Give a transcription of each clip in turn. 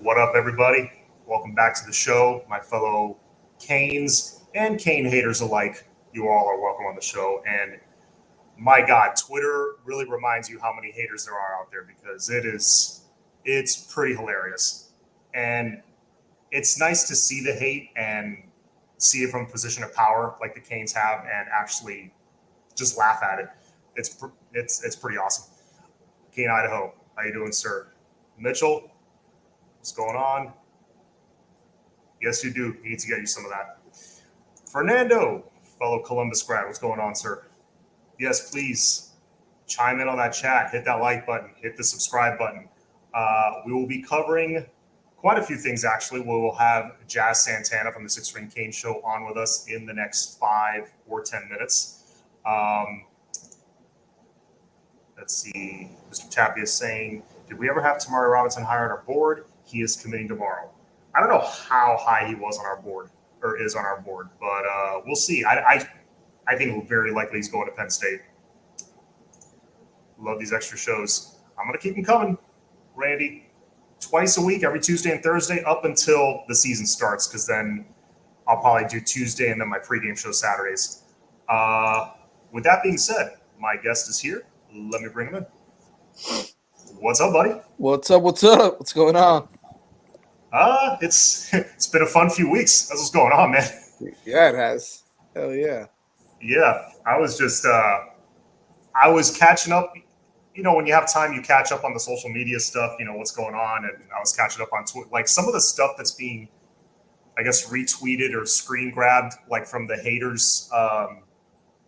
What up, everybody? Welcome back to the show, my fellow Canes and Cane haters alike. You all are welcome on the show. And my God, Twitter really reminds you how many haters there are out there because it's pretty hilarious. And it's nice to see the hate and see it from a position of power like the Canes have and actually just laugh at it. It's pretty awesome. Kane, Idaho, how you doing, sir? Mitchell, what's going on? Yes, you do. You need to get you some of that. Fernando, fellow Columbus grad, what's going on, sir? Yes, please chime in on that chat. Hit that like button. Hit the subscribe button. We will be covering quite a few things, actually. We will have Jazz Santana from the Six Ring Cane Show on with us in the next 5 or 10 minutes. Let's see. Mr. Tapia is saying, did we ever have Tamari Robinson higher on our board? He is committing tomorrow. I don't know how high he was on our board or is on our board, but we'll see. I think very likely he's going to Penn State. Love these extra shows. I'm going to keep them coming, Randy. Twice a week, every Tuesday and Thursday, up until the season starts, because then I'll probably do Tuesday and then my pregame show Saturdays. With that being said, my guest is here. Let me bring him in. What's up, buddy? What's up? What's going on? It's been a fun few weeks. That's what's going on, man. Yeah, it has. Hell yeah. Yeah, I was just I was catching up. You know, when you have time, you catch up on the social media stuff. You know what's going on, and I was catching up on Twitter, like some of the stuff that's being, I guess, retweeted or screen grabbed, like from the haters,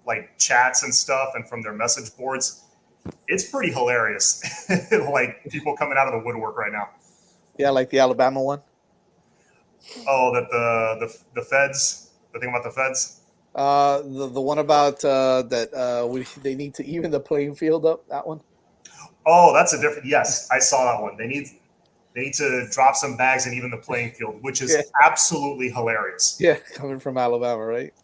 like chats and stuff, and from their message boards. It's pretty hilarious. Like people coming out of the woodwork right now. Yeah, like the Alabama one. Oh, that the feds. The thing about the feds. The one about that they need to even the playing field up. That one. Oh, that's a different. Yes, I saw that one. They need to drop some bags and even the playing field, which is absolutely hilarious. Yeah, coming from Alabama, right?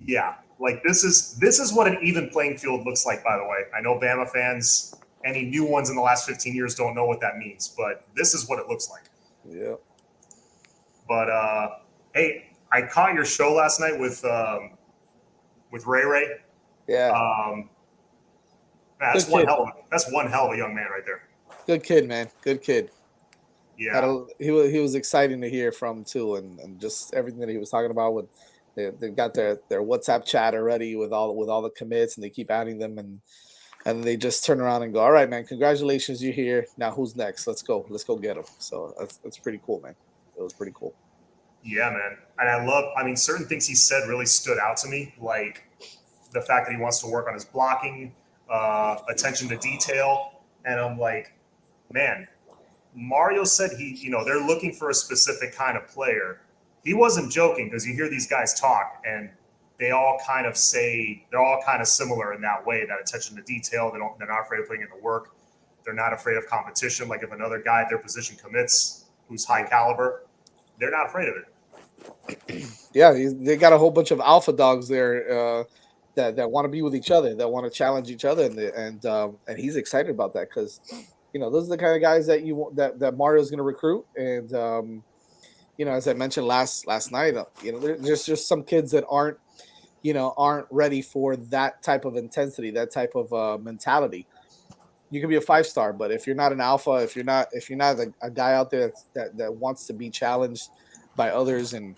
Yeah, like this is what an even playing field looks like. By the way, I know Bama fans, any new ones in the last 15 years don't know what that means, but this is what it looks like. Yeah. But hey, I caught your show last night with Ray Ray. Yeah. Man, that's one hell of a young man right there. Good kid, man. Good kid. Yeah. He was exciting to hear from too, and just everything that he was talking about with they've got their WhatsApp chat already with all the commits, and they keep adding them, and they just turn around and go, all right, man, congratulations, you're here. Now who's next? Let's go get them. So that's pretty cool, man. It was pretty cool. Yeah, man. And I mean, certain things he said really stood out to me, like the fact that he wants to work on his blocking, attention to detail. And I'm like, man, Mario said they're looking for a specific kind of player. He wasn't joking, because you hear these guys talk and they all kind of say they're all kind of similar in that way, that attention to detail. They're not afraid of putting in the work. They're not afraid of competition. Like if another guy at their position commits who's high caliber, they're not afraid of it. Yeah, they got a whole bunch of alpha dogs there that want to be with each other, that want to challenge each other, and he's excited about that, because those are the kind of guys that Mario's going to recruit. And as I mentioned last night, there's just some kids that aren't ready for that type of intensity, that type of mentality. You can be a 5-star, but if you're not an alpha, if you're not a guy out there that wants to be challenged by others, and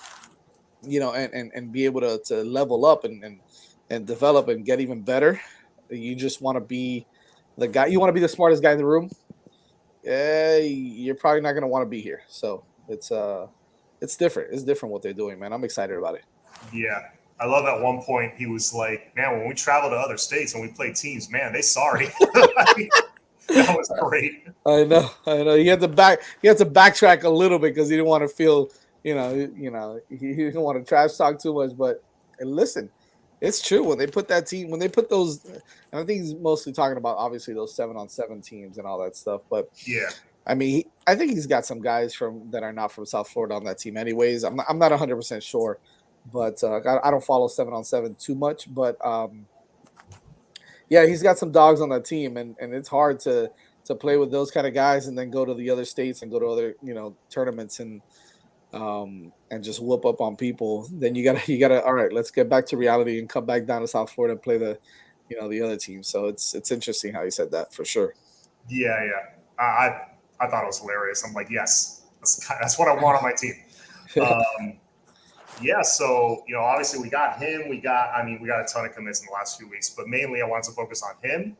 and be able to level up and develop and get even better, you just want to be the guy. You want to be the smartest guy in the room. You're probably not going to want to be here. So it's different. It's different what they're doing, man. I'm excited about it. Yeah. I love at one point he was like, man, when we travel to other states and we play teams, man, they sorry. That was great. I know. He had to backtrack a little bit because he didn't want to feel, he didn't want to trash talk too much. But listen, it's true. When they put those, and I think he's mostly talking about obviously those 7-on-7 teams and all that stuff. But yeah, I mean, I think he's got some guys that are not from South Florida on that team anyways. I'm not 100% sure. But I don't follow 7-on-7 too much. But yeah, he's got some dogs on that team, and it's hard to to play with those kind of guys and then go to the other states and go to other tournaments and just whoop up on people. Then you gotta all right, let's get back to reality and come back down to South Florida and play the other team. So it's interesting how you said that for sure. Yeah, yeah. I thought it was hilarious. I'm like, yes, that's what I want on my team. Um, yeah, so obviously we got him. We got a ton of commits in the last few weeks, but mainly I wanted to focus on him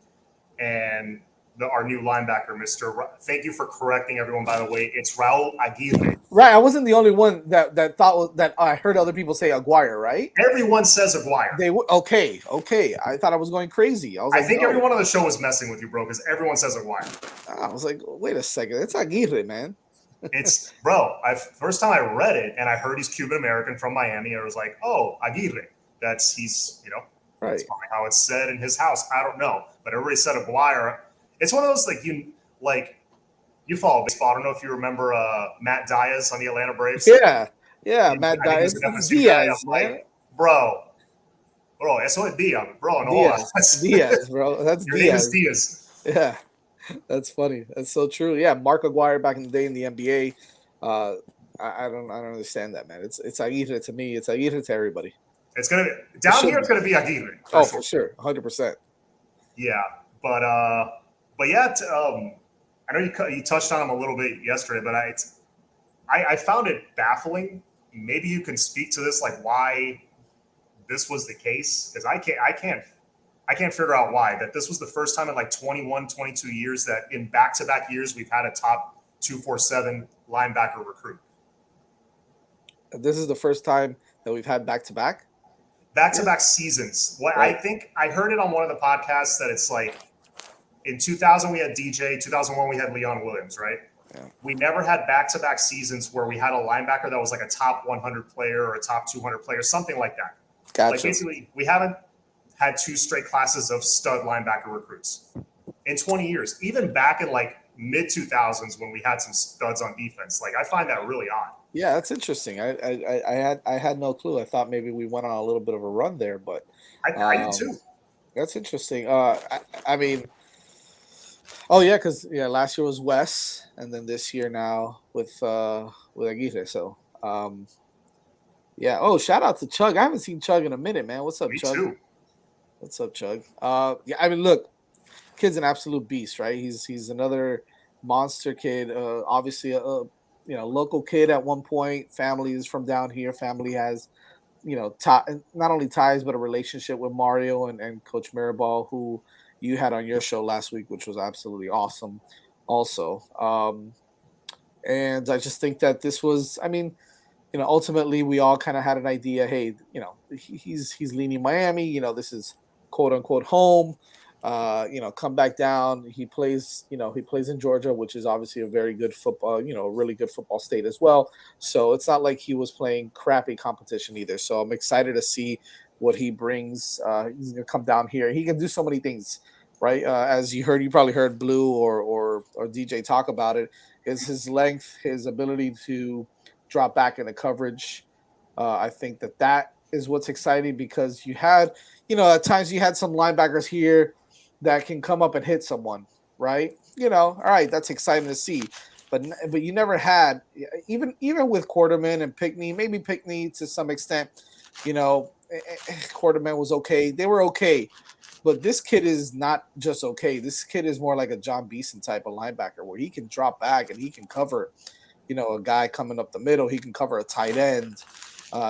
and our new linebacker, Mister. Thank you for correcting everyone. By the way, it's Raul Aguirre. Right, I wasn't the only one that thought that I heard other people say Aguirre, right? Everyone says Aguirre. They okay. I thought I was going crazy. I think everyone on the show was messing with you, bro, because everyone says Aguirre. I was like, wait a second, it's Aguirre, man. It's bro. First time I read it and I heard he's Cuban American from Miami, I was like, oh, Aguirre. He's right. That's probably how it's said in his house. I don't know, but everybody said Aguirre. It's one of those you follow baseball. I don't know if you remember Matt Diaz on the Atlanta Braves. Yeah, Matt Diaz. Diaz, like, bro, eso es Diaz, bro. No, Diaz, bro. That's your Diaz. name is Diaz. Yeah. That's funny. That's so true. Yeah, Mark Aguirre back in the day in the NBA. I don't understand that, man. It's Aguirre to me. It's Aguirre to everybody. It's gonna be down here. It's gonna be Aguirre. For sure, 100%. Yeah, but yeah. I know you touched on him a little bit yesterday, but I found it baffling. Maybe you can speak to this, like why this was the case, because I can't figure out why that this was the first time in like 21, 22 years that in back-to-back years we've had a top 247 linebacker recruit. This is the first time that we've had back-to-back seasons. What right. I think I heard it on one of the podcasts that it's like in 2000 we had DJ, 2001 we had Leon Williams, right? Yeah. We never had back-to-back seasons where we had a linebacker that was like a top 100 player or a top 200 player, something like that. Gotcha. Like basically, we haven't had two straight classes of stud linebacker recruits in 20 years. Even back in like mid 2000s when we had some studs on defense, like I find that really odd. Yeah, that's interesting. I had no clue. I thought maybe we went on a little bit of a run there, but I did too. That's interesting. I mean, oh yeah, because last year was Wes, and then this year now with Aguirre. So yeah. Oh, shout out to Chug. I haven't seen Chug in a minute, man. What's up, Me Chug? too. What's up, Chug? Yeah, I mean, look, kid's an absolute beast, right? He's another monster kid. Obviously, local kid at one point. Family is from down here. Family has, not only ties but a relationship with Mario and Coach Mirabal, who you had on your show last week, which was absolutely awesome. Also, and I just think that this was, I mean, ultimately we all kind of had an idea. Hey, he's leaning Miami. This is quote unquote home. Come back down. He plays in Georgia, which is obviously a very good football, a really good football state as well. So it's not like he was playing crappy competition either. So I'm excited to see what he brings. He's gonna come down here. He can do so many things, right? As you probably heard Blue or DJ talk about it. Is his length, his ability to drop back into coverage. I think that is what's exciting because you had, at times you had some linebackers here that can come up and hit someone, right? All right, that's exciting to see. But you never had, even with Quarterman and Pickney, maybe Pickney to some extent, Quarterman was okay. They were okay. But this kid is not just okay. This kid is more like a John Beeson type of linebacker where he can drop back and he can cover, a guy coming up the middle. He can cover a tight end.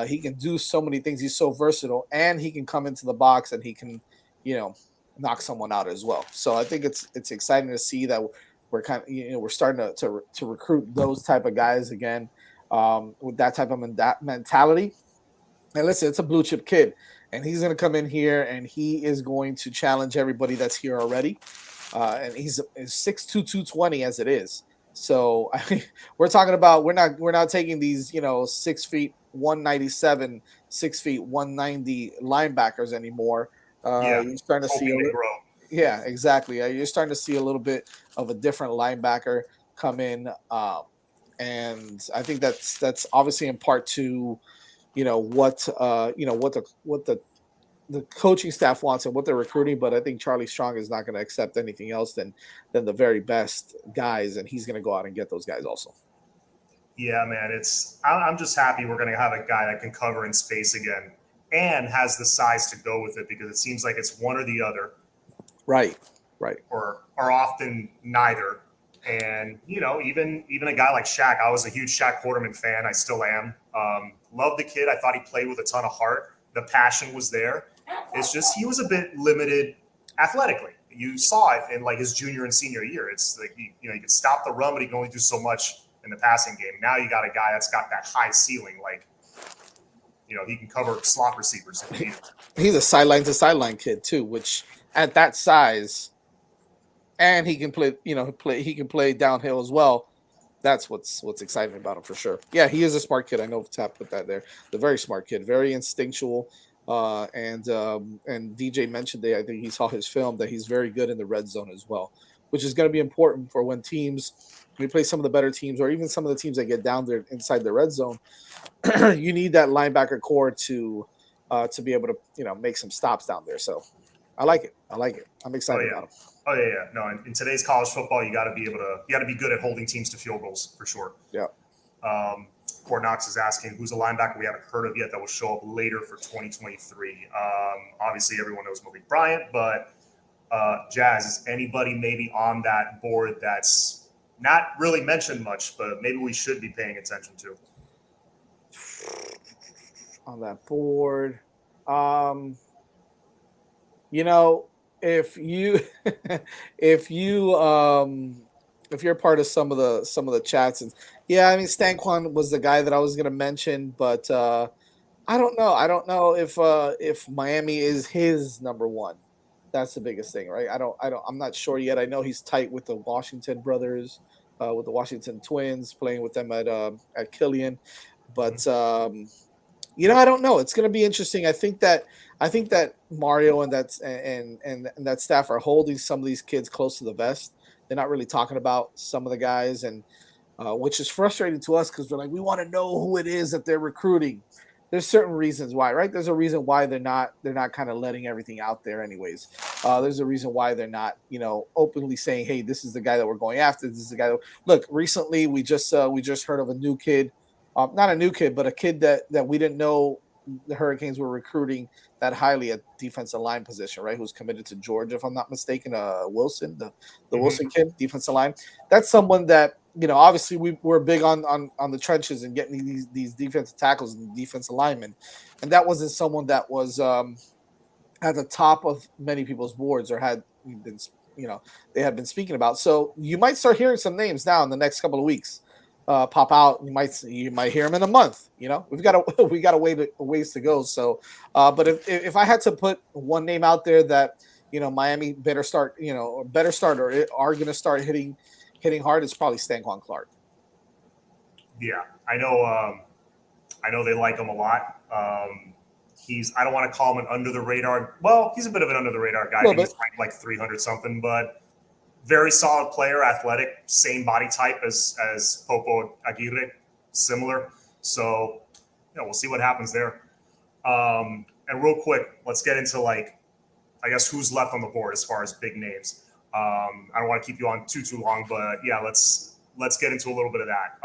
He can do so many things. He's so versatile, and he can come into the box and he can, knock someone out as well. So I think it's exciting to see that we're kind of, we're starting to recruit those type of guys again with that type of mentality. And listen, it's a blue chip kid, and he's going to come in here and he is going to challenge everybody that's here already. And he's 6'2", 220 as it is. So I mean, we're talking about we're not taking these 6 feet 197, 6 feet 190 linebackers anymore. You're starting to see yeah, exactly. You're starting to see a little bit of a different linebacker come in, and I think that's obviously in part to what the the coaching staff wants and what they're recruiting, but I think Charlie Strong is not going to accept anything else than the very best guys, and he's going to go out and get those guys also. Yeah, man, I'm just happy we're going to have a guy that can cover in space again and has the size to go with it, because it seems like it's one or the other. Right. Or often neither. And even a guy like Shaq, I was a huge Shaq Quarterman fan. I still am. Love the kid. I thought he played with a ton of heart. The passion was there. It's just he was a bit limited athletically. You saw it in like his junior and senior year. It's like he could stop the run, but he can only do so much in the passing game. Now you got a guy that's got that high ceiling, like he can cover slot receivers if you need. He's a sideline to sideline kid too, which at that size, and he can play. He can play downhill as well. That's what's exciting about him for sure. Yeah, he is a smart kid. I know Tap put that there. The very smart kid, very instinctual. And DJ mentioned that I think he saw his film that he's very good in the red zone as well, which is going to be important for when we play some of the better teams, or even some of the teams that get down there inside the red zone. You need that linebacker core to be able to make some stops down there. So I like it. I'm excited about him. Oh yeah. No, in today's college football, you got to be good at holding teams to field goals for sure. Yeah. Court Knox is asking who's a linebacker we haven't heard of yet that will show up later for 2023. Obviously, everyone knows Malik Bryant, but Jazz, is anybody maybe on that board that's not really mentioned much, but maybe we should be paying attention to? On that board, if you if you're part of some of the chats, and Stanquan was the guy that I was going to mention, but I don't know if Miami is his number one. That's the biggest thing, right? I'm not sure yet. I know he's tight with the Washington brothers, with the Washington twins, playing with them at Killian, but I don't know. It's going to be interesting. I think that Mario and that staff are holding some of these kids close to the vest. They're not really talking about some of the guys, and which is frustrating to us because we're like, we want to know who it is that they're recruiting. There's certain reasons why, right? There's a reason why they're not kind of letting everything out there, anyways. There's a reason why they're not, openly saying, hey, this is the guy that we're going after. This is the guy that, look. Recently, we just heard of a new kid. Not a new kid, but a kid that we didn't know the Hurricanes were recruiting that highly at defensive line position, right? Who's committed to Georgia, if I'm not mistaken. Wilson, the Wilson kid, defensive line. That's someone that, obviously we're big on the trenches and getting these defensive tackles and defensive linemen. And that wasn't someone that was at the top of many people's boards or had been, they had been speaking about. So you might start hearing some names now in the next couple of weeks. Pop out. You might hear him in a month. We've got a ways to go. So, but if I had to put one name out there that Miami better start or are going to start hitting hard, it's probably Stanquan Clark. Yeah, I know they like him a lot. I don't want to call him an under the radar. Well, he's a bit of an under the radar guy. He's like 300 something, but very solid player, athletic, same body type as Popo Aguirre, similar. So, we'll see what happens there. And real quick, let's get into who's left on the board as far as big names. I don't want to keep you on too long, but yeah, let's get into a little bit of that.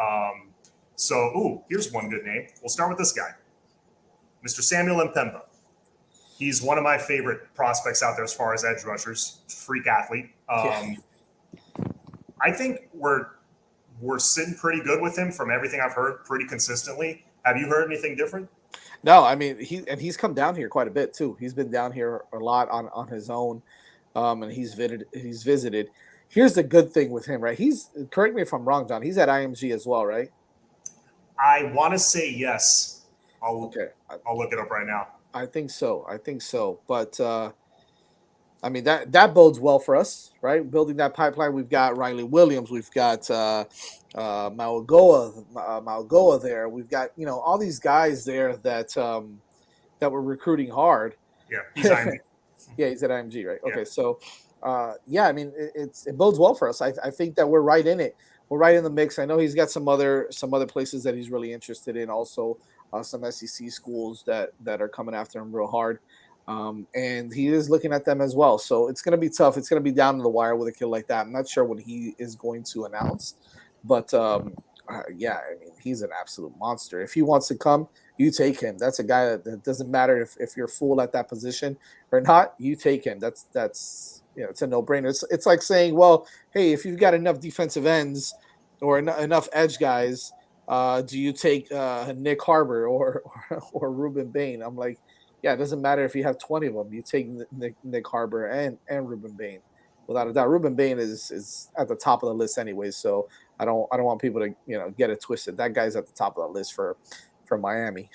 Here's one good name. We'll start with this guy, Mr. Samuel Mpemba. He's one of my favorite prospects out there as far as edge rushers. Freak athlete. I think we're sitting pretty good with him from everything I've heard, pretty consistently. Have you heard anything different? No, I mean he's come down here quite a bit too. He's been down here a lot on his own, and he's visited. Here's the good thing with him, right? Correct me if I'm wrong, John. He's at IMG as well, right? I want to say yes. I'll look it up right now. I think so. But I mean that bodes well for us, right? Building that pipeline. We've got Riley Williams. We've got Malgoa there. We've got all these guys there that we're recruiting hard. Yeah, he's IMG. Yeah, he's at IMG, right? Okay, so I mean it bodes well for us. I think that we're right in it. We're right in the mix. I know he's got some other places that he's really interested in. Also, some SEC schools that are coming after him real hard. And he is looking at them as well. So it's going to be tough. It's going to be down to the wire with a kid like that. I'm not sure what he is going to announce, but yeah, I mean, he's an absolute monster. If he wants to come, you take him. That's a guy that doesn't matter if you're full at that position or not. You take him. That's it's a no brainer. It's like saying, well, hey, if you've got enough defensive ends or enough edge guys, do you take Nick Harbor or Ruben Bain? I'm like, yeah, it doesn't matter if you have 20 of them. You take Nick Harbor and Ruben Bain, without a doubt. Ruben Bain is at the top of the list anyway. So I don't want people to get it twisted. That guy's at the top of the list for Miami.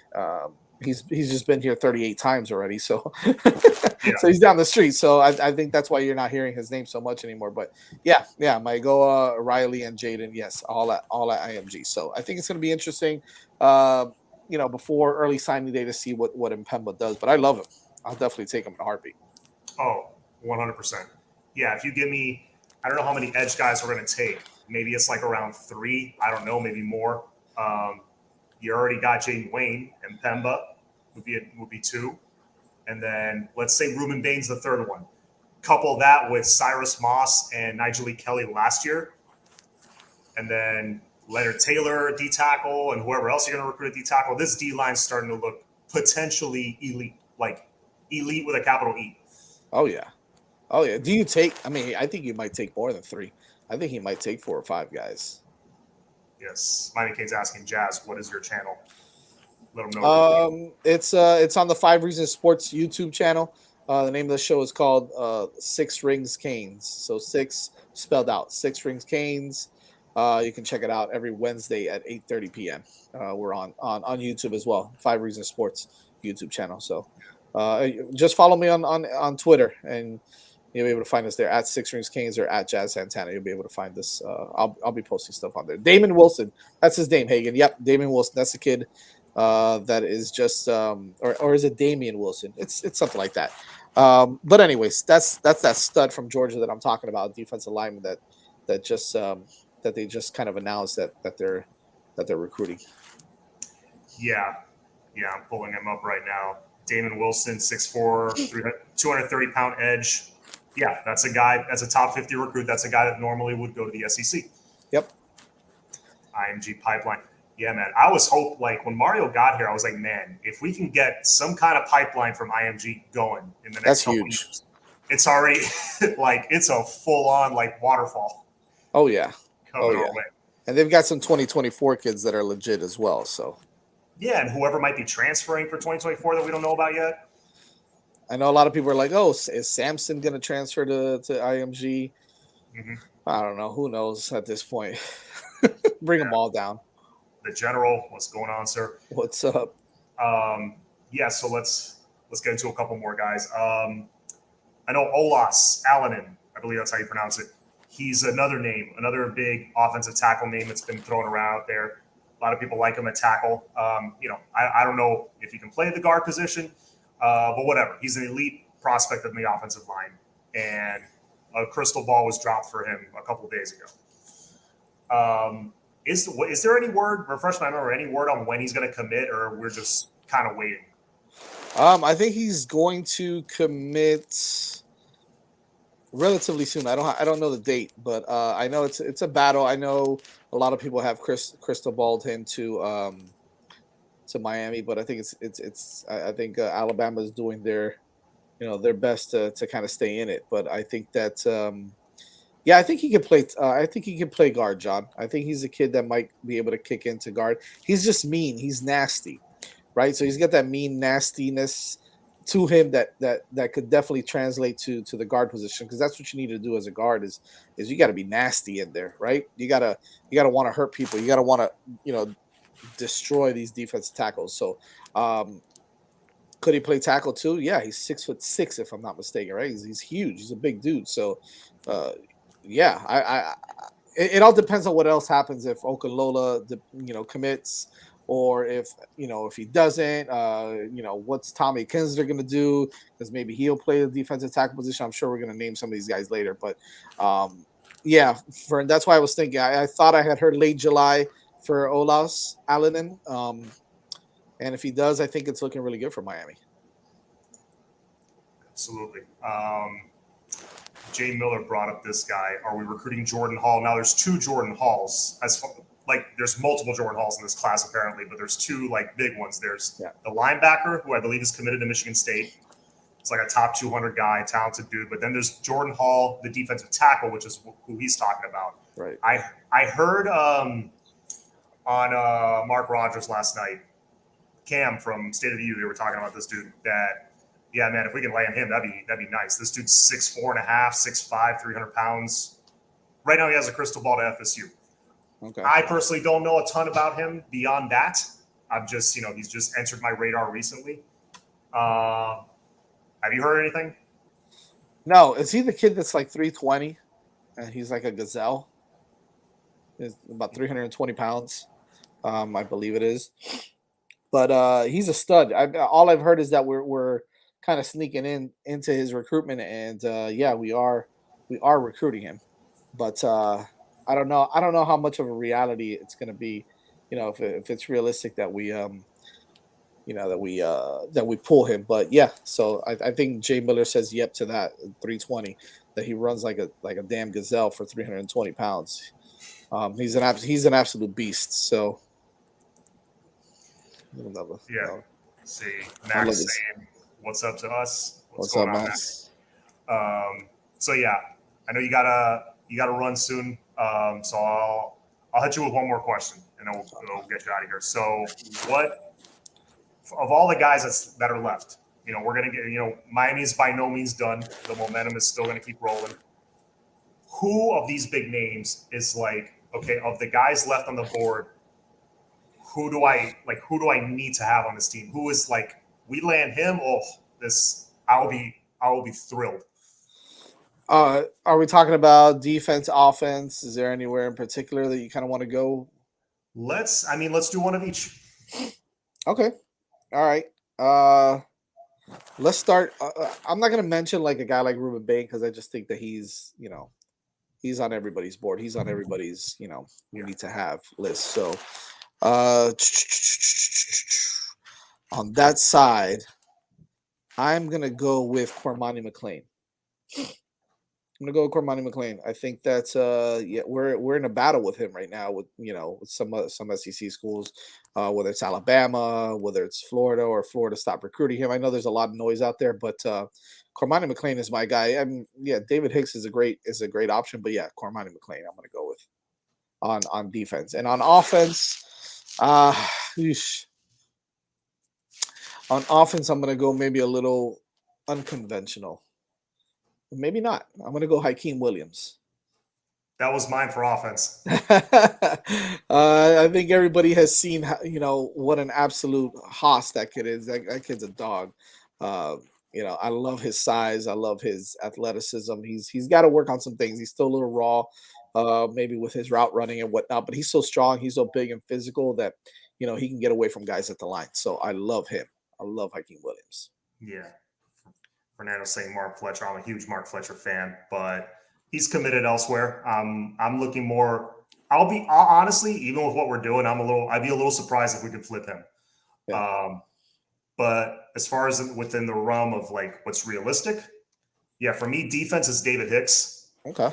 He's just been here 38 times already, so Yeah. so he's down the street. So I think that's why you're not hearing his name so much anymore. But yeah, Maigoa, Riley, and Jaden, yes, all at IMG. So I think it's going to be interesting. Before early signing day to see what Mpemba does. But I love him. I'll definitely take him in a heartbeat. Oh, 100%. Yeah, if you give me, I don't know how many edge guys we're going to take. Maybe it's like around 3. I don't know, maybe more. You already got Jaden Wayne, and Pemba would be 2. And then let's say Ruben Bain's the 3rd one. Couple that with Cyrus Moss and Nigel Kelly last year. And then Leonard Taylor, D tackle, and whoever else you're going to recruit at D tackle. This D line's starting to look potentially elite, like elite with a capital E. Oh yeah. Do you take? I mean, I think you might take more than 3. I think he might take 4 or 5 guys. Yes, Miami Kane's asking Jazz, what is your channel? Let them know. It's on the 5 Reasons Sports YouTube channel. The name of the show is called 6 Rings Canes. So 6 spelled out, 6 Rings Canes. You can check it out every Wednesday at 8:30 p.m. We're on YouTube as well. 5 Reasons Sports YouTube channel. So just follow me on Twitter, and you'll be able to find us there at 6 Rings Canes or at Jazz Santana. You'll be able to find this. I'll be posting stuff on there. Damon Wilson, that's his name, Hagen. Yep, Damon Wilson. That's the kid that is just or is it Damian Wilson? It's something like that. But anyways, that's that stud from Georgia that I'm talking about, defensive lineman that just that they just kind of announced that they're recruiting. Yeah, I'm pulling him up right now. Damon Wilson, 6'4", 230-pound edge. Yeah, that's a guy. That's a top 50 recruit. That's a guy that normally would go to the SEC. Yep. IMG pipeline. Yeah, man. I was like when Mario got here, I was like, man, if we can get some kind of pipeline from IMG going in the next couple years, it's already like it's a full on like waterfall. Oh yeah. Coming our way. And they've got some 2024 kids that are legit as well. So yeah, and whoever might be transferring for 2024 that we don't know about yet. I know a lot of people are like, oh, is Samson going to transfer to IMG? Mm-hmm. I don't know. Who knows at this point? Bring them all down. The general, what's going on, sir? What's up? Yeah, so let's get into a couple more guys. I know Olas Alanin, I believe that's how you pronounce it. He's another name, another big offensive tackle name that's been thrown around out there. A lot of people like him at tackle. I don't know if he can play the guard position, but whatever. He's an elite prospect in the offensive line, and a crystal ball was dropped for him a couple of days ago. Is there any word, refresh my memory, any word on when he's going to commit, or we're just kind of waiting? I think he's going to commit relatively soon. I don't know the date, but I know it's a battle. I know a lot of people have crystal balled him to Miami, but I think I think Alabama is doing their best to kind of stay in it. But I think that I think he can play. I think he can play guard, John. I think he's a kid that might be able to kick into guard. He's just mean. He's nasty, right? So he's got that mean nastiness to him that could definitely translate to the guard position, because that's what you need to do as a guard is you got to be nasty in there, right? You gotta want to hurt people. You gotta want to destroy these defensive tackles. So could he play tackle too? Yeah, he's 6'6" if I'm not mistaken, right? He's huge. He's a big dude. So it all depends on what else happens if Okalola commits, or if he doesn't, what's Tommy Kinsler going to do, because maybe he'll play the defensive tackle position. I'm sure we're going to name some of these guys later, but that's why I was thinking. I thought I had heard late July for Olas Alanin, and if he does, I think it's looking really good for Miami. absolutely. Jay Miller brought up this guy. Are we recruiting Jordan Hall? Now there's two Jordan Halls. There's multiple Jordan Halls in this class apparently, but there's two like big ones. There's the linebacker, who I believe is committed to Michigan State. It's like a top 200 guy, talented dude. But then there's Jordan Hall, the defensive tackle, which is who he's talking about. Right. I heard on Mark Rogers last night, Cam from State of the U, they were talking about this dude that, yeah, man, if we can land him, that'd be nice. This dude's 6'4" and a half, 6'5", 300 pounds. Right now he has a crystal ball to FSU. Okay. I personally don't know a ton about him beyond that. I've just, he's just entered my radar recently. Have you heard anything? No, is he the kid that's like 320 and he's like a gazelle? He's about 320 pounds, I believe it is. But he's a stud. All I've heard is that we're kind of sneaking into his recruitment, and yeah, we are recruiting him. But I don't know how much of a reality it's going to be. If it's realistic that we that we pull him. But yeah, so I think Jay Miller says yep to that 320, that he runs like a damn gazelle for 320 pounds. He's an absolute beast. So yeah. See, Max saying what's up to us? What's going up, on, Max? So yeah, I know you gotta run soon. So I'll hit you with one more question, and then we'll get you out of here. So what of all the guys that are left? We're gonna get. Miami is by no means done. The momentum is still gonna keep rolling. Who of these big names is like, okay, of the guys left on the board, who do I need to have on this team? Who is like, we land him? Oh, I will be thrilled. Are we talking about defense, offense? Is there anywhere in particular that you kind of want to go? Let's do one of each. Okay. All right. Let's start. I'm not going to mention like a guy like Ruben Bain because I just think that he's on everybody's board. He's on everybody's, we need to have list. So on that side, I'm going to go with Cormani McClain. I'm gonna go with Cormani McClain. I think that's we're in a battle with him right now with with some SEC schools, whether it's Alabama, whether it's Florida, or Florida stopped recruiting him. I know there's a lot of noise out there, but Cormani McClain is my guy. David Hicks is a great option, but yeah, Cormani McClain I'm gonna go with on defense. And on offense, on offense I'm gonna go maybe a little unconventional. Maybe not. I'm going to go Hakeem Williams. That was mine for offense. I think everybody has seen, what an absolute hoss that kid is. That kid's a dog. I love his size. I love his athleticism. He's got to work on some things. He's still a little raw, maybe with his route running and whatnot. But he's so strong. He's so big and physical that he can get away from guys at the line. So I love him. I love Hakeem Williams. Yeah. Fernando saying Mark Fletcher. I'm a huge Mark Fletcher fan, but he's committed elsewhere. I'm looking more. I'll be honestly, even with what we're doing, I'd be a little surprised if we could flip him. Yeah. But as far as within the realm of like what's realistic, yeah, for me, defense is David Hicks. Okay.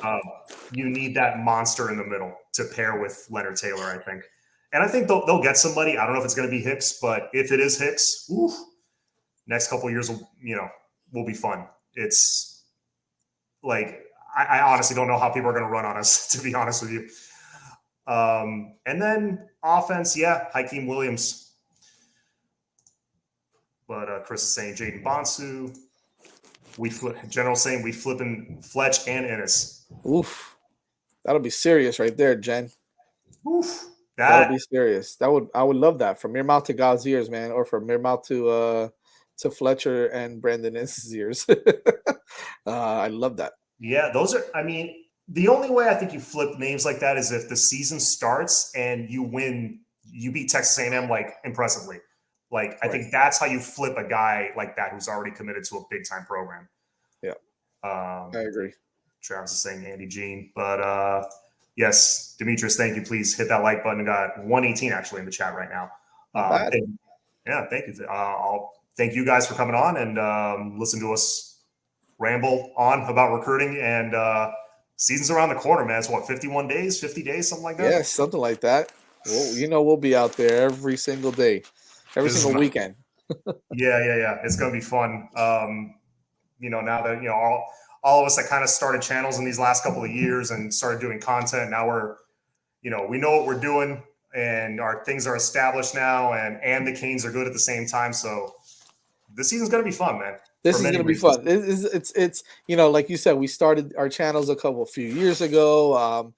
You need that monster in the middle to pair with Leonard Taylor, I think, and I think they'll get somebody. I don't know if it's going to be Hicks, but if it is Hicks, next couple of years will be fun. It's like I honestly don't know how people are going to run on us, to be honest with you. And then offense, yeah, Hakeem Williams. But Chris is saying Jaden Bonsu. General saying we flipping Fletch and Ennis. Oof, that'll be serious right there, Jen. Oof, that'll be serious. I would love that, from your mouth to God's ears, man, or from your mouth to Fletcher and Brandon Ennis' ears. I love that. Yeah, those are. The only way I think you flip names like that is if the season starts and you win, you beat Texas A&M like impressively. Like, right. I think that's how you flip a guy like that who's already committed to a big time program. Yeah, I agree. Travis is saying Andy Jean, but yes, Demetrius, thank you. Please hit that like button. We got 118 actually in the chat right now. Not bad. Thank you. I'll thank you guys for coming on and listen to us ramble on about recruiting, and season's around the corner, man. It's what, 51 days, 50 days, something like that? Yeah, something like that. Well, we'll be out there every single day, every This is single weekend. yeah. It's gonna be fun. Now that all of us that kind of started channels in these last couple of years and started doing content, now we know what we're doing, and our things are established now, and the Canes are good at the same time. So this season's gonna be fun, man. This For is many gonna be reasons. fun. It's like you said, we started our channels a few years ago,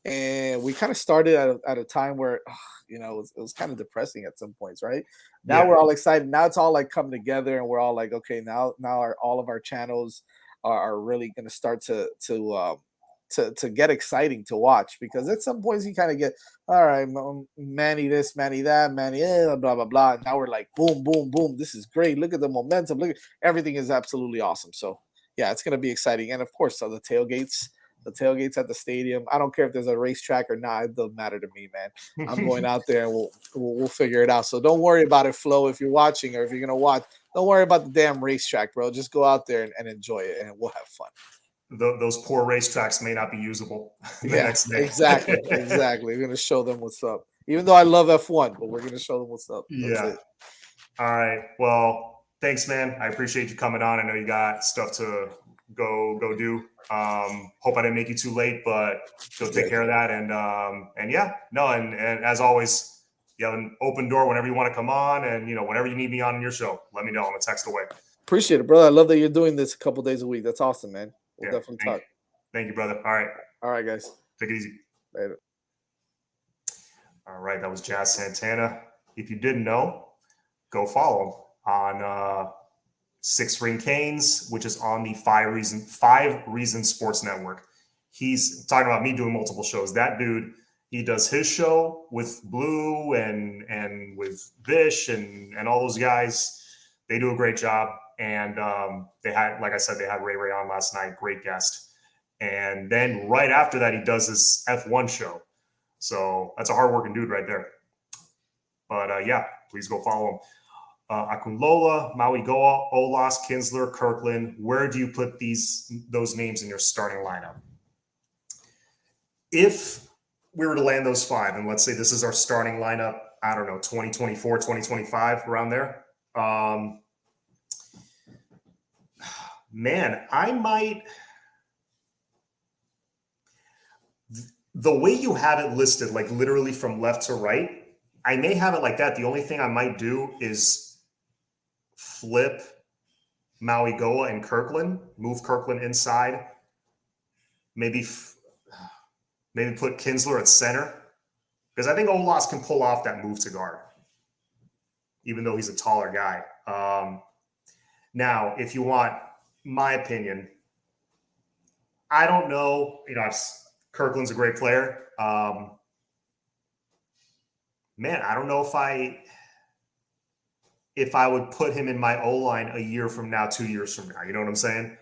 and we kind of started at a time where it was kind of depressing at some points, right? Now Yeah. we're all excited. Now it's all like coming together, and we're all like, okay, now all of our channels are really gonna start to get exciting to watch, because at some points you kind of get, all right, Manny this, Manny that, Manny blah blah blah. And now we're like, boom, boom, boom. This is great. Look at the momentum. Look, everything is absolutely awesome. So yeah, it's gonna be exciting. And of course, the tailgates at the stadium. I don't care if there's a racetrack or not. It doesn't matter to me, man. I'm going out there, and we'll figure it out. So don't worry about it, Flo. If you're watching, or if you're gonna watch, don't worry about the damn racetrack, bro. Just go out there and enjoy it, and we'll have fun. Those poor racetracks may not be usable the Yeah, next day. exactly. We're gonna show them what's up. Even though I love F1, but we're gonna show them what's up. That's Yeah. it. All right. Well, thanks, man. I appreciate you coming on. I know you got stuff to go do. Hope I didn't make you too late, but go take Good. care of that. And yeah, no, and as always, you have an open door whenever you want to come on, and whenever you need me on your show, let me know. I'm a text away. Appreciate it, brother. I love that you're doing this a couple days a week. That's awesome, man. We'll Yeah. definitely talk. Thank you, brother. All right. All right, guys. Take it easy. Later. All right. That was Jazz Santana. If you didn't know, go follow him on Six Ring Canes, which is on the Five Reason Sports Network. He's talking about me doing multiple shows. That dude, he does his show with Blue and with Vish and all those guys. They do a great job. And they had, like I said, they had Ray Ray on last night. Great guest. And then right after that, he does his F1 show. So that's a hardworking dude right there. But yeah, please go follow him. Akunlola, Maui Goa, Olas, Kinsler, Kirkland. Where do you put those names in your starting lineup? If we were to land those five, and let's say this is our starting lineup, I don't know, 2024, 2025, around there. Man, I might. The way you have it listed, like literally from left to right, I may have it like that. The only thing I might do is flip Maui Goa and Kirkland, move Kirkland inside, maybe put Kinsler at center, because I think Olas can pull off that move to guard, even though he's a taller guy. Now, if you want my opinion, I don't know. Kirkland's a great player. Man, I don't know if I would put him in my O-line a year from now, 2 years from now. You know what I'm saying?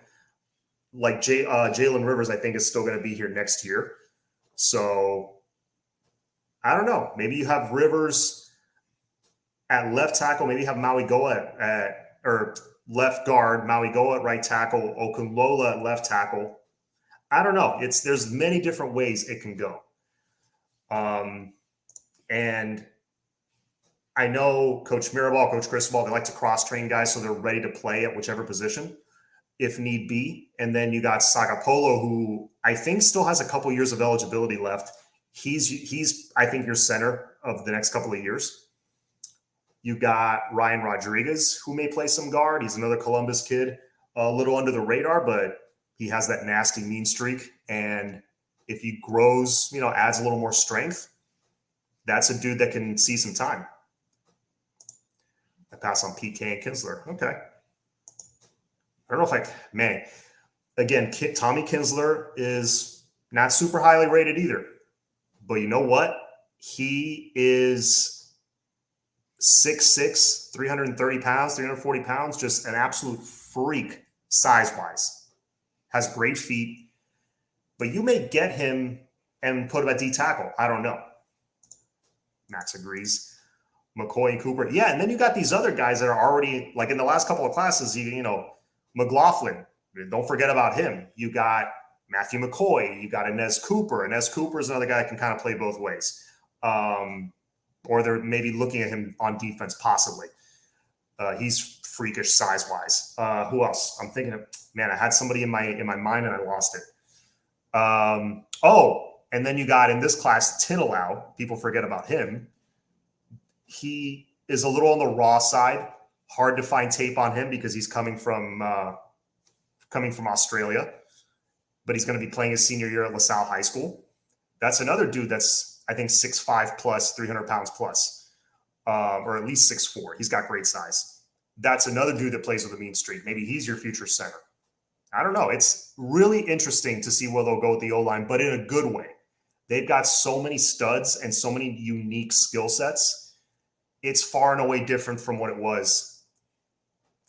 Like Jalen Rivers, I think, is still going to be here next year. So I don't know. Maybe you have Rivers at left tackle. Maybe you have Maui Goa or left guard, Maui Goa at right tackle, Okunlola at left tackle. I don't know. There's many different ways it can go. And I know Coach Mirabal, Coach Cristobal, they like to cross-train guys so they're ready to play at whichever position, if need be. And then you got Sagapolo, who I think still has a couple years of eligibility left. He's I think, your center of the next couple of years. You got Ryan Rodriguez, who may play some guard. He's another Columbus kid, a little under the radar, but he has that nasty mean streak. And if he grows, adds a little more strength, that's a dude that can see some time. I pass on PK and Kinsler. Okay. I don't know if again, Tommy Kinsler is not super highly rated either. But you know what? He is 6'6", 330 pounds, 340 pounds, just an absolute freak size-wise. Has great feet. But you may get him and put him at D tackle. I don't know. Max agrees. McCoy and Cooper. Yeah, and then you got these other guys that are already, like in the last couple of classes, McLaughlin. Don't forget about him. You got Matthew McCoy. You got Inez Cooper. Inez Cooper is another guy that can kind of play both ways. Or they're maybe looking at him on defense, possibly. He's freakish size-wise. Who else? I'm thinking of, man, I had somebody in my mind and I lost it. And then you got in this class, Tinalau. People forget about him. He is a little on the raw side. Hard to find tape on him because he's coming from Australia, but he's going to be playing his senior year at LaSalle High School. That's another dude that's, I think, 6'5 plus, 300 pounds plus, or at least 6'4. He's got great size. That's another dude that plays with a mean streak. Maybe he's your future center. I don't know. It's really interesting to see where they'll go with the O-line, but in a good way. They've got so many studs and so many unique skill sets. It's far and away different from what it was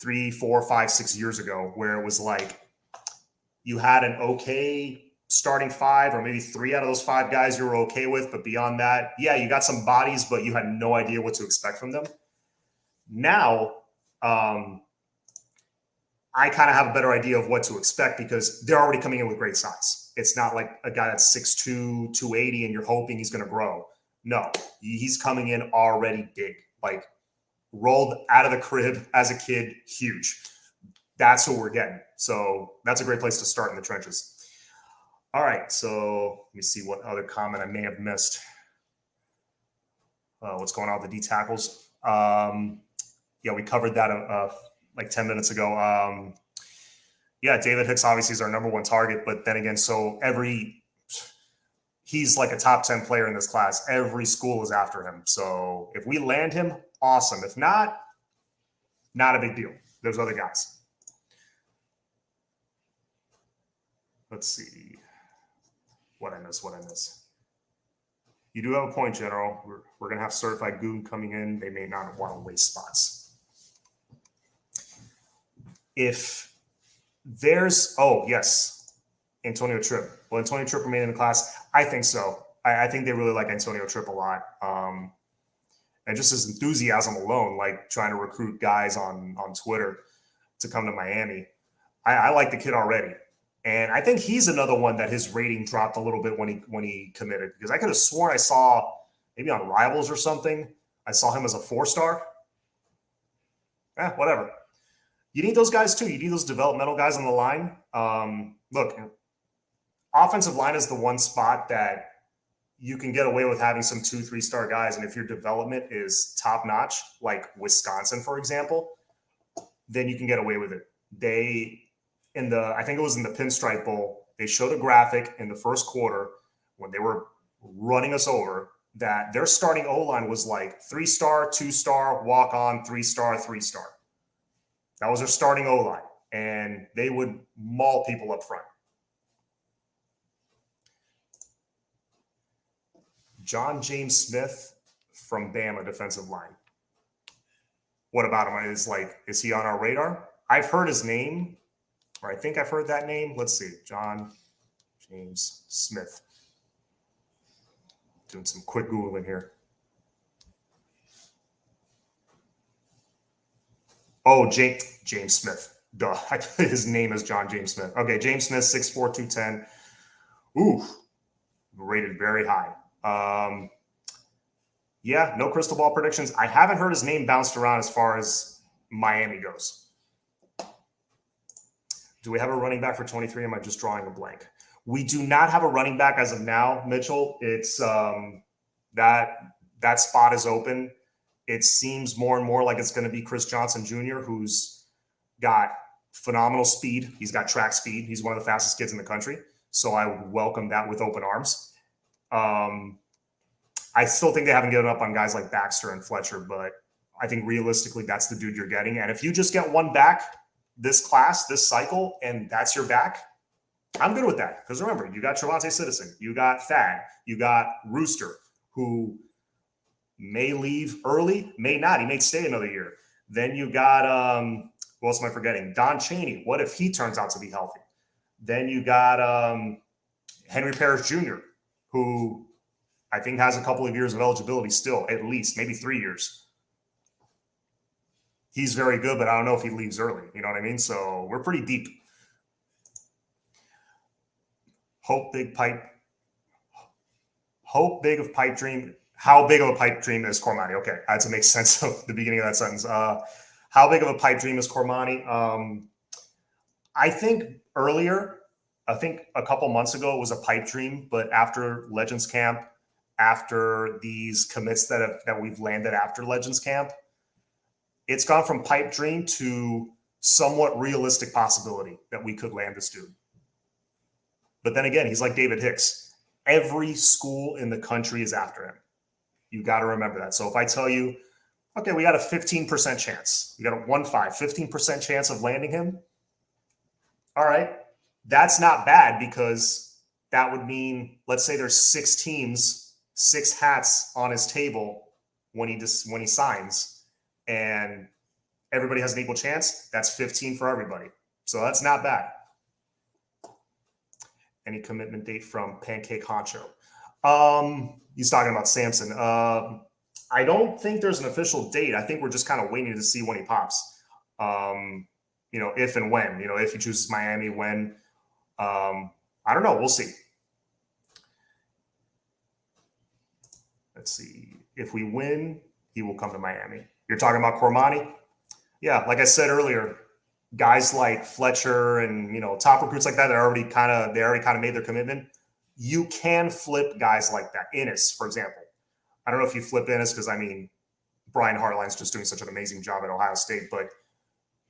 3, 4, 5, 6 years ago, where it was like you had an okay starting 5 or maybe 3 out of those 5 guys you were okay with. But beyond that, yeah, you got some bodies, but you had no idea what to expect from them. Now, I kind of have a better idea of what to expect because they're already coming in with great size. It's not like a guy that's 6'2", 280, and you're hoping he's going to grow. No, he's coming in already big, like rolled out of the crib as a kid, huge. That's what we're getting. So that's a great place to start in the trenches. All right, so let me see what other comment I may have missed. What's going on with the D tackles? Yeah, we covered that like 10 minutes ago. Yeah, David Hicks obviously is our number 1 target, but then again, so he's like a top 10 player in this class. Every school is after him. So if we land him, awesome. If not, not a big deal. There's other guys. Let's see. What I miss. You do have a point, General. We're going to have certified goon coming in. They may not want to waste spots. If there's, yes, Antonio Tripp. Will Antonio Tripp remain in the class? I think so. I think they really like Antonio Tripp a lot. And just his enthusiasm alone, like trying to recruit guys on Twitter to come to Miami. I like the kid already. And I think he's another one that his rating dropped a little bit when he committed, because I could have sworn I saw maybe on Rivals or something, I saw him as a 4-star. Whatever. You need those guys too. You need those developmental guys on the line. Look, offensive line is the one spot that you can get away with having some 2, 3-star guys. And if your development is top notch, like Wisconsin, for example, then you can get away with it. I think it was in the Pinstripe Bowl, they showed a graphic in the first quarter when they were running us over that their starting O-line was like 3-star, 2-star, walk on, 3-star, 3-star. That was their starting O-line, and they would maul people up front. John James Smith from Bama defensive line. What about him? Is he on our radar? I've heard his name, or I think I've heard that name. Let's see. John James Smith. Doing some quick Googling here. Oh, James Smith. Duh. His name is John James Smith. Okay, James Smith, 6'4", 210. Ooh, rated very high. Yeah, no crystal ball predictions. I haven't heard his name bounced around as far as Miami goes. Do we have a running back for 23? Am I just drawing a blank? We do not have a running back as of now, Mitchell. It's that spot is open. It seems more and more like it's going to be Chris Johnson Jr., who's got phenomenal speed. He's got track speed. He's one of the fastest kids in the country. So I would welcome that with open arms. I still think they haven't given up on guys like Baxter and Fletcher, but I think realistically that's the dude you're getting. And if you just get one back this class, this cycle, and that's your back, I'm good with that. Because remember, you got Trevante Citizen, you got Thad, you got Rooster, who may leave early, may not. He may stay another year. Then you got, who else am I forgetting? Don Chaney. What if he turns out to be healthy? Then you got Henry Parrish Jr., who I think has a couple of years of eligibility still, at least, maybe 3 years. He's very good, but I don't know if he leaves early. You know what I mean? So we're pretty deep. Hope big pipe. Hope big of pipe dream. How big of a pipe dream is Cormani? Okay, I had to make sense of the beginning of that sentence. How big of a pipe dream is Cormani? I think a couple months ago, it was a pipe dream, but after Legends Camp, after these commits that we've landed after Legends Camp, it's gone from pipe dream to somewhat realistic possibility that we could land this dude. But then again, he's like David Hicks. Every school in the country is after him. You got to remember that. So if I tell you, okay, we got a 15% chance, we got a 15% chance of landing him. All right, that's not bad, because that would mean, let's say there's 6 teams, 6 hats on his table when he signs, and everybody has an equal chance. That's 15 for everybody. So that's not bad. Any commitment date from Pancake Honcho? He's talking about Samson. I don't think there's an official date. I think we're just kind of waiting to see when he pops. If and when. If he chooses Miami, when. I don't know. We'll see. Let's see. If we win, he will come to Miami. You're talking about Cormani? Yeah, like I said earlier, guys like Fletcher and top recruits like that, they already kind of made their commitment. You can flip guys like that. Innis, for example. I don't know if you flip Innis, because Brian Hartline's just doing such an amazing job at Ohio State, but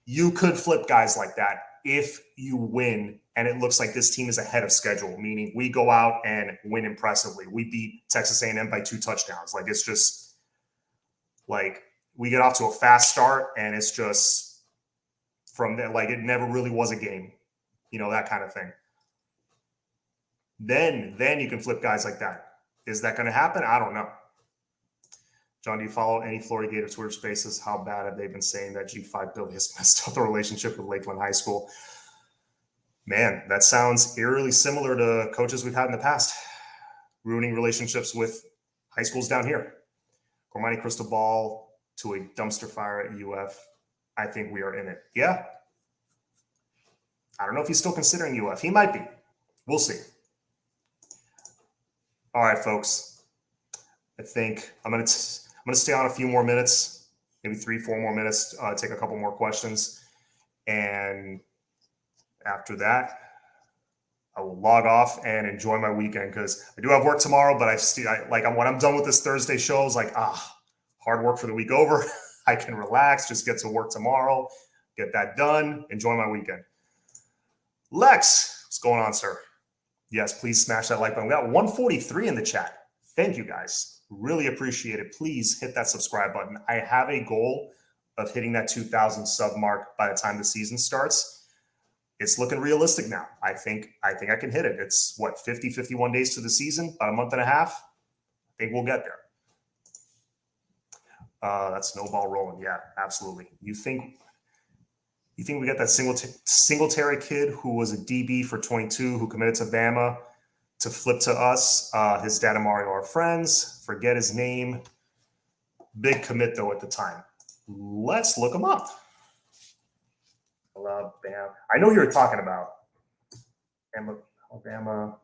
you could flip guys like that if you win and it looks like this team is ahead of schedule, meaning we go out and win impressively. We beat Texas A&M by 2 touchdowns. Like, it's just like we get off to a fast start, and it's just from there, like it never really was a game, that kind of thing. Then you can flip guys like that. Is that going to happen? I don't know. John, do you follow any Florida Gator Twitter spaces? How bad have they been saying that G5 Billy has messed up the relationship with Lakeland High School? Man, that sounds eerily similar to coaches we've had in the past, ruining relationships with high schools down here. Cormani Cristobal to a dumpster fire at UF. I think we are in it. Yeah. I don't know if he's still considering UF. He might be. We'll see. All right, folks. I think I'm going to stay on a few more minutes, maybe 3-4 more minutes, take a couple more questions. And after that, I will log off and enjoy my weekend, because I do have work tomorrow, but when I'm done with this Thursday show, it's like, hard work for the week over. I can relax, just get to work tomorrow, get that done, enjoy my weekend. Lex, what's going on, sir? Yes, please smash that like button. We got 143 in the chat. Thank you, guys. Really appreciate it. Please hit that subscribe button. I have a goal of hitting that 2,000 sub mark by the time the season starts. It's looking realistic now. I think I can hit it. It's 51 days to the season, about a month and a half. I think we'll get there. That snowball rolling. Yeah, absolutely. You think we got that Singletary kid who was a DB for 22 who committed to Bama to flip to us? His dad and Mario are friends. Forget his name. Big commit, though, at the time. Let's look him up. Alabama. I know who you're talking about. Alabama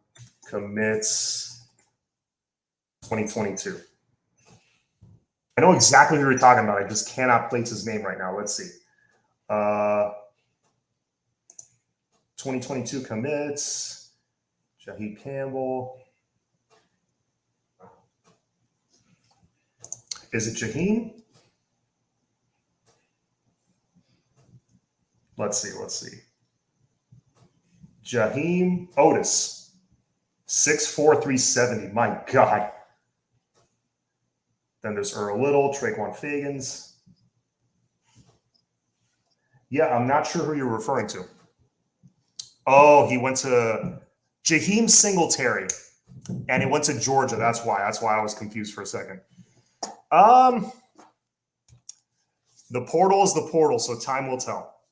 commits 2022. I know exactly who you're talking about. I just cannot place his name right now. Let's see. 2022 commits. Jaheed Campbell. Is it Jaheim? Let's see. Jaheim Otis. 6'4", 370. My God. Then there's Earl Little, Traquan Fagans. Yeah, I'm not sure who you're referring to. Oh, he went to Jaheim Singletary, and he went to Georgia. That's why I was confused for a second. The portal is the portal, so time will tell.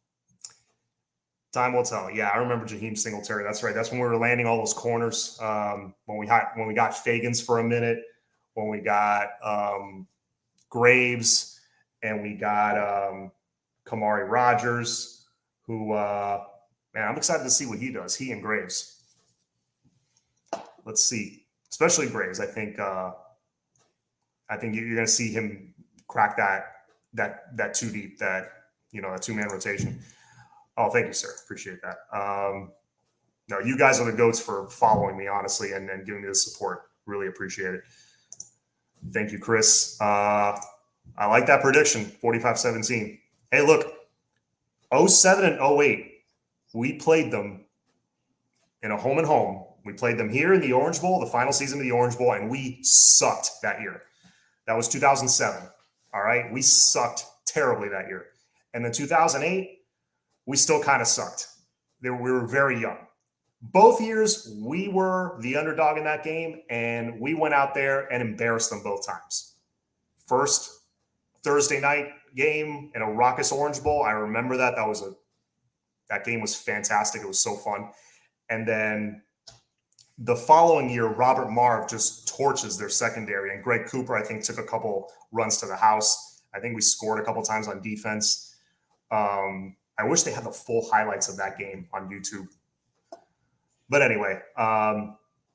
Time will tell. Yeah, I remember Jaheim Singletary. That's right. That's when we were landing all those corners. When we got Fagans for a minute, when we got Graves, and we got Kamari Rogers, who man, I'm excited to see what he does. He and Graves. let's see, especially Braves. I think you're going to see him crack that two deep, that two-man rotation. Oh, thank you, sir. Appreciate that. No, you guys are the goats for following me, honestly, and giving me the support. Really appreciate it. Thank you, Chris. I like that prediction, 45-17. Hey, look, 07 and 08, we played them in a home and home. We played them here in the Orange Bowl, the final season of the Orange Bowl, and we sucked that year. That was 2007. All right. We sucked terribly that year. And then 2008, we still kind of sucked. We were very young. Both years, we were the underdog in that game, and we went out there and embarrassed them both times. First Thursday night game in a raucous Orange Bowl. I remember that. That game was fantastic. It was so fun. And then the following year, Robert Marv just torches their secondary, and Greg Cooper, I think, took a couple runs to the house. I think we scored a couple times on defense. I wish they had the full highlights of that game on YouTube. But anyway,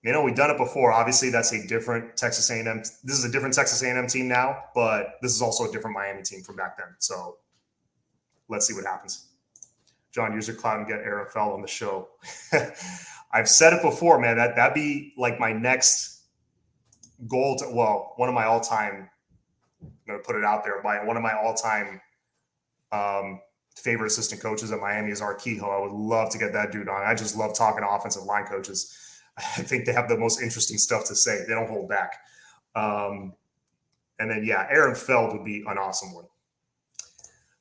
we've done it before. Obviously, that's a different Texas A&M. This is a different Texas A&M team now, but this is also a different Miami team from back then. So let's see what happens. John, use your cloud and get Aaron Fell on the show. I've said it before, man. That'd be like my next goal. One of my all-time. I'm going to put it out there. One of my all-time favorite assistant coaches at Miami is Art Kehoe. I would love to get that dude on. I just love talking to offensive line coaches. I think they have the most interesting stuff to say. They don't hold back. And then, Aaron Feld would be an awesome one.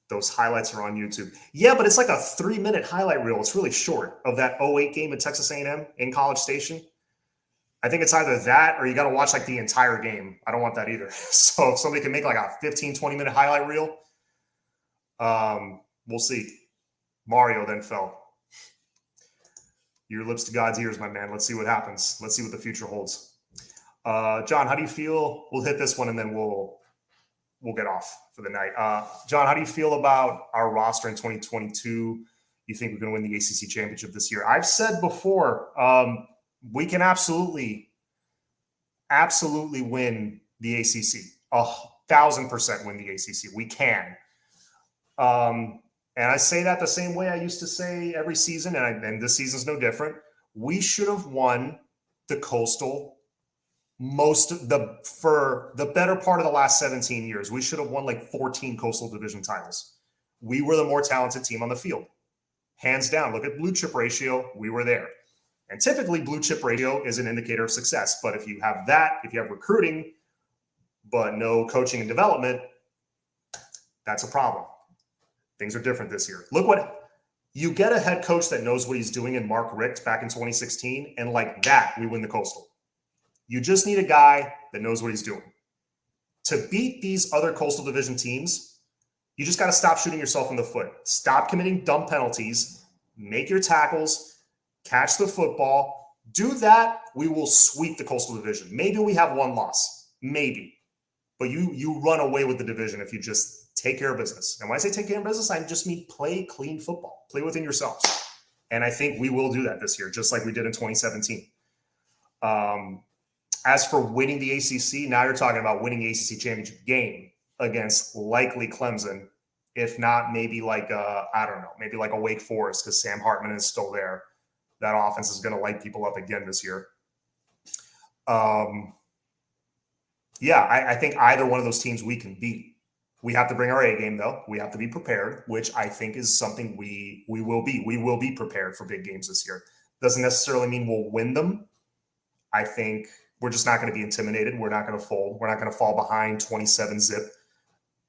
Those highlights are on YouTube. Yeah, but it's like a 3-minute highlight reel. It's really short of that 08 game at Texas A&M in College Station. I think it's either that or you got to watch like the entire game. I don't want that either. So if somebody can make like a 15, 20-minute highlight reel, we'll see. Mario then fell. Your lips to God's ears, my man. Let's see what happens. Let's see what the future holds. John, how do you feel? We'll hit this one and then we'll get off for the night. John, how do you feel about our roster in 2022? You think we're going to win the ACC championship this year? I've said before, we can absolutely win the ACC. 1,000% win the ACC. We can. And I say that the same way I used to say every season, and this season's no different. We should have won the Coastal for the better part of the last 17 years. We should have won like 14 Coastal Division titles. We were the more talented team on the field. Hands down. Look at blue chip ratio. We were there. And typically blue chip ratio is an indicator of success. But if you have recruiting, but no coaching and development, that's a problem. Things are different this year. Look what you get, a head coach that knows what he's doing in Mark Richt back in 2016. And like that, we win the Coastal. You just need a guy that knows what he's doing. To beat these other Coastal Division teams, you just got to stop shooting yourself in the foot. Stop committing dumb penalties. Make your tackles. Catch the football. Do that, we will sweep the Coastal Division. Maybe we have one loss. Maybe. But you run away with the division if you just take care of business. And when I say take care of business, I just mean play clean football. Play within yourselves. And I think we will do that this year, just like we did in 2017. As for winning the ACC, now you're talking about winning the ACC championship game against likely Clemson, if not maybe like maybe like a Wake Forest, because Sam Hartman is still there. That offense is going to light people up again this year. I think either one of those teams we can beat. We have to bring our A game, though. We have to be prepared, which I think is something we will be. We will be prepared for big games this year. Doesn't necessarily mean we'll win them. I think we're just not going to be intimidated. We're not going to fold. We're not going to fall behind 27-zip,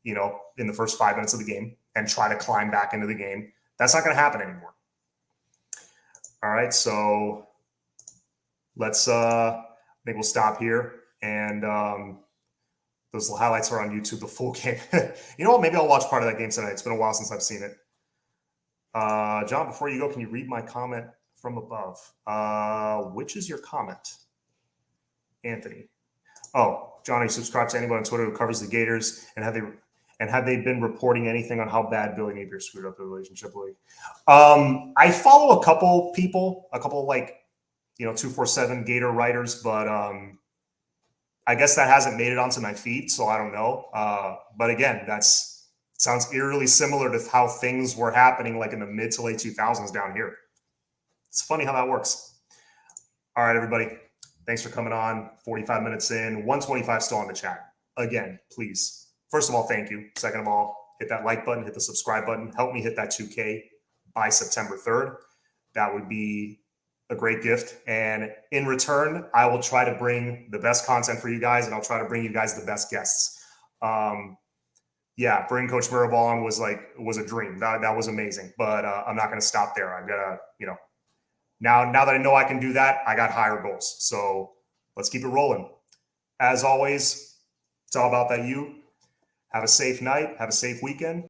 in the first 5 minutes of the game and try to climb back into the game. That's not going to happen anymore. All right, so let's I think we'll stop here. And those highlights are on YouTube, the full game. You know what? Maybe I'll watch part of that game tonight. It's been a while since I've seen it. John, before you go, can you read my comment from above? Which is your comment? Anthony. Oh, John, are you subscribed to anyone on Twitter who covers the Gators? And have they been reporting anything on how bad Billy Napier screwed up the relationship league? I follow a couple people, 247 Gator writers, but I guess that hasn't made it onto my feed, so I don't know. But again, that's sounds eerily similar to how things were happening like in the mid to late 2000s down here. It's funny how that works. All right, everybody. Thanks for coming on. 45 minutes in, 125 still on the chat. Again, please. First of all, thank you. Second of all, hit that like button, hit the subscribe button. Help me hit that 2K by September 3rd. That would be a great gift. And in return, I will try to bring the best content for you guys, and I'll try to bring you guys the best guests. Yeah, bringing Coach Mirabal on was a dream. That was amazing. But I'm not going to stop there. I've got to, now that I know I can do that, I got higher goals. So let's keep it rolling. As always, it's all about that you. Have a safe night. Have a safe weekend.